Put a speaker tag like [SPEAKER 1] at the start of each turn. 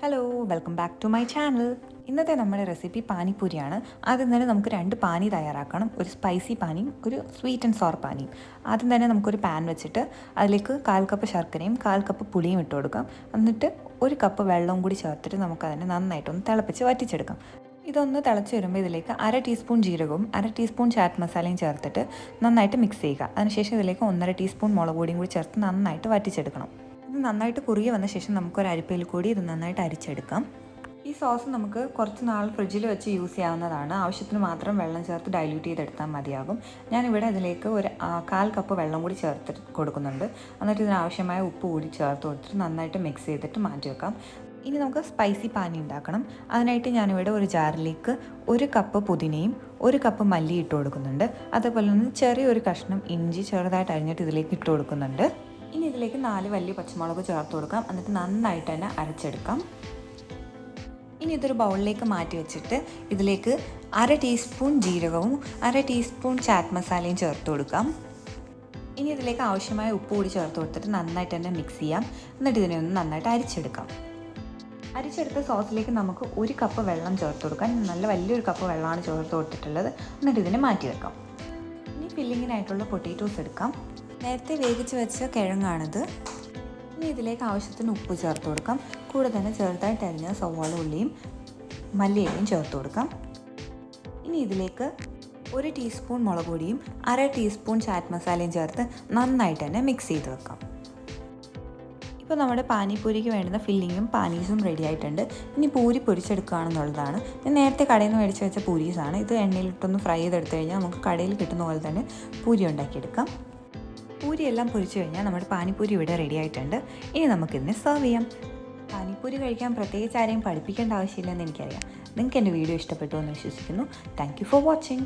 [SPEAKER 1] Hello welcome back to my channel. ഇന്നത്തെ നമ്മുടെ recipe പാനിപ്പൂരിയാണ്. ആദ്യം തന്നെ നമുക്ക് രണ്ട് പാനി തയ്യാറാക്കണം. ഒരു സ്പൈസി പാനിയും ഒരു സ്വീറ്റ് ആൻഡ് സോർ പാനിയും. ആദ്യം തന്നെ നമുക്കൊരു പാൻ വെച്ചിട്ട് അതിലേക്ക് 1/4 കപ്പ് ശർക്കരയും 1/4 കപ്പ് പുളിയും ഇട്ട് കൊടുക്കാം. എന്നിട്ട് 1 കപ്പ് വെള്ളവും കൂടി ചേർത്തിട്ട് നമുക്കതിനെ നന്നായിട്ടൊന്ന് തിളപ്പിച്ച് വറ്റിച്ചെടുക്കാം. ഇതൊന്ന് തിളച്ച് വരുമ്പോൾ ഇതിലേക്ക് 1/2 ടീസ്പൂൺ ജീരകവും 1/2 ടീസ്പൂൺ ചാറ്റ് മസാലയും ചേർത്തിട്ട് നന്നായിട്ട് മിക്സ് ചെയ്യുക. അതിനുശേഷം ഇതിലേക്ക് 1/2 ടീസ്പൂൺ മുളക് പൊടിയും കൂടി ചേർത്ത് നന്നായിട്ട് വറ്റിച്ചെടുക്കണം. ഇത് നന്നായിട്ട് കുറുകി വന്ന ശേഷം നമുക്കൊരു അരിപ്പയിൽ കൂടി ഇത് നന്നായിട്ട് അരിച്ചെടുക്കാം. ഈ സോസ് നമുക്ക് കുറച്ച് നാൾ ഫ്രിഡ്ജിൽ വെച്ച് യൂസ് ചെയ്യാവുന്നതാണ്. ആവശ്യത്തിന് മാത്രം വെള്ളം ചേർത്ത് ഡൈല്യൂട്ട് ചെയ്തെടുത്താൽ മതിയാകും. ഞാനിവിടെ ഇതിലേക്ക് ഒരു 1/4 കപ്പ് വെള്ളം കൂടി ചേർത്ത് കൊടുക്കുന്നുണ്ട്. എന്നിട്ട് ഇതിനാവശ്യമായ ഉപ്പ് കൂടി ചേർത്ത് കൊടുത്തിട്ട് നന്നായിട്ട് മിക്സ് ചെയ്തിട്ട് മാറ്റി വെക്കാം. ഇനി നമുക്ക് സ്പൈസി പാനി ഉണ്ടാക്കണം. അതിനായിട്ട് ഞാനിവിടെ ഒരു ജാറിലേക്ക് 1 കപ്പ് പുതിനയും 1 കപ്പ് മല്ലി ഇട്ട് കൊടുക്കുന്നുണ്ട്. അതേപോലെ തന്നെ ചെറിയൊരു കഷ്ണം ഇഞ്ചി ചെറുതായിട്ട് അരിഞ്ഞിട്ട് ഇതിലേക്ക് ഇട്ട് കൊടുക്കുന്നുണ്ട്. ഇനി ഇതിലേക്ക് 4 വലിയ പച്ചമുളക് ചേർത്ത് കൊടുക്കാം. എന്നിട്ട് നന്നായിട്ട് തന്നെ അരച്ചെടുക്കാം. ഇനി ഇതൊരു ബൗളിലേക്ക് മാറ്റി വെച്ചിട്ട് ഇതിലേക്ക് 1/2 ടീസ്പൂൺ ജീരകവും 1/2 ടീസ്പൂൺ ചാറ്റ് മസാലയും ചേർത്ത് കൊടുക്കാം. ഇനി ഇതിലേക്ക് ആവശ്യമായ ഉപ്പ് കൂടി ചേർത്ത് കൊടുത്തിട്ട് നന്നായിട്ട് തന്നെ മിക്സ് ചെയ്യാം. എന്നിട്ട് ഇതിനെ ഒന്ന് നന്നായിട്ട് അരിച്ചെടുക്കാം. അരിച്ചെടുത്ത സോസിലേക്ക് നമുക്ക് 1 കപ്പ് വെള്ളം ചേർത്ത് കൊടുക്കാം. നല്ല വലിയൊരു കപ്പ് വെള്ളമാണ് ചേർത്ത് കൊടുത്തിട്ടുള്ളത്. എന്നിട്ട് ഇതിനെ മാറ്റി വെക്കാം. ഇനി ഫില്ലിങ്ങിനായിട്ടുള്ള പൊട്ടാറ്റോസ് എടുക്കാം. നേരത്തെ വേവിച്ച് വെച്ച കിഴങ്ങാണിത്. ഇനി ഇതിലേക്ക് ആവശ്യത്തിന് ഉപ്പ് ചേർത്ത് കൊടുക്കാം. കൂടെ തന്നെ ചെറുതായിട്ട് അരിഞ്ഞ സവാള ഉള്ളിയും മല്ലിയിലയും ചേർത്ത് കൊടുക്കാം. ഇനി ഇതിലേക്ക് 1 ടീസ്പൂൺ മുളക് പൊടിയും 1/2 ടീസ്പൂൺ ചാറ്റ് മസാലയും ചേർത്ത് നന്നായിട്ട് തന്നെ മിക്സ് ചെയ്ത് വെക്കാം. ഇപ്പോൾ നമ്മുടെ പാനിപ്പൂരിക്ക് വേണ്ടുന്ന ഫില്ലിങ്ങും പാനീസും റെഡി ആയിട്ടുണ്ട്. ഇനി പൂരി പൊരിച്ചെടുക്കുകയാണെന്നുള്ളതാണ്. ഞാൻ നേരത്തെ കടയിൽ നിന്ന് മേടിച്ച് വെച്ച പൂരീസാണ്. ഇത് എണ്ണയിലിട്ടൊന്ന് ഫ്രൈ ചെയ്തെടുത്ത് കഴിഞ്ഞാൽ നമുക്ക് കടയിൽ കിട്ടുന്ന പോലെ തന്നെ പൂരി ഉണ്ടാക്കിയെടുക്കാം. പൂരിയെല്ലാം പൊരിച്ചു കഴിഞ്ഞാൽ നമ്മുടെ പാനിപ്പൂരി ഇവിടെ റെഡി ആയിട്ടുണ്ട്. ഇനി നമുക്കിതിനെ സെർവ് ചെയ്യാം. പാനിപ്പൂരി കഴിക്കാൻ പ്രത്യേകിച്ച് ആരെയും പഠിപ്പിക്കേണ്ട ആവശ്യമില്ലെന്ന് എനിക്കറിയാം. നിങ്ങൾക്ക് എൻ്റെ വീഡിയോ ഇഷ്ടപ്പെട്ടു എന്ന് വിശ്വസിക്കുന്നു. Thank you for watching.